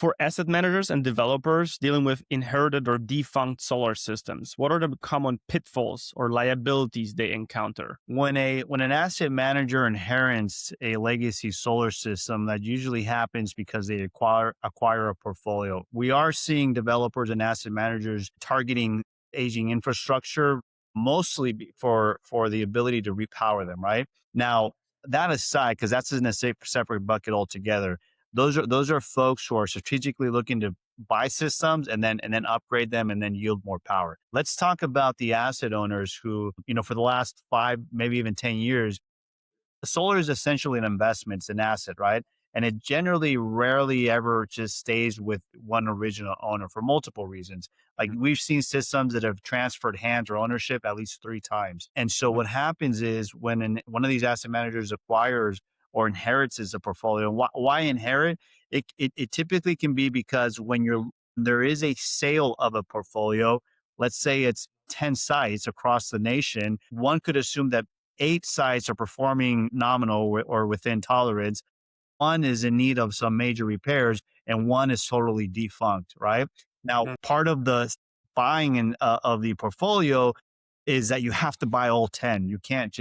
For asset managers and developers dealing with inherited or defunct solar systems, what are the common pitfalls or liabilities they encounter? When an asset manager inherits a legacy solar system, that usually happens because they acquire a portfolio. We are seeing developers and asset managers targeting aging infrastructure, mostly for the ability to repower them. Right now, that aside, because that's in a separate bucket altogether. Those are folks who are strategically looking to buy systems and then upgrade them and then yield more power. Let's talk about the asset owners who, for the last 5, maybe even 10 years, solar is essentially an investment, it's an asset, right? And it generally rarely ever just stays with one original owner for multiple reasons. Like we've seen systems that have transferred hands or ownership at least 3 times. And so what happens is when one of these asset managers acquires or inherits as a portfolio, why inherit? It typically can be because there is a sale of a portfolio, let's say it's 10 sites across the nation, one could assume that 8 sites are performing nominal or within tolerance. One is in need of some major repairs, and one is totally defunct. Right now, Mhm. part of the buying of the portfolio is that you have to buy all 10. You can't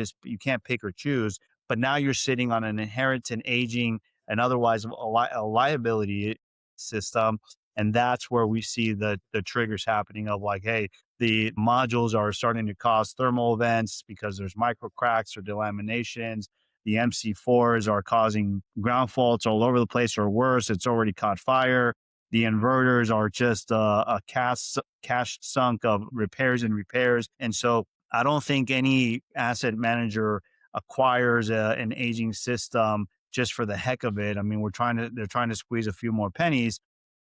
pick or choose. But now you're sitting on an inherent aging and otherwise a liability system, and that's where we see the triggers happening of like, hey, the modules are starting to cause thermal events because there's micro cracks or delaminations. The MC4s are causing ground faults all over the place, or worse, it's already caught fire. The inverters are just a cash sunk of repairs and repairs. And so I don't think any asset manager acquires an aging system just for the heck of it. I mean, they're trying to squeeze a few more pennies,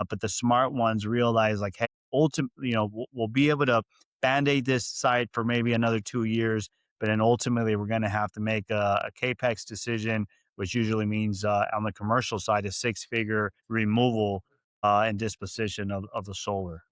but the smart ones realize like, hey, ultimately, we'll be able to band-aid this site for maybe another 2 years, but then ultimately we're going to have to make a CapEx decision, which usually means on the commercial side, a 6-figure removal and disposition of the solar.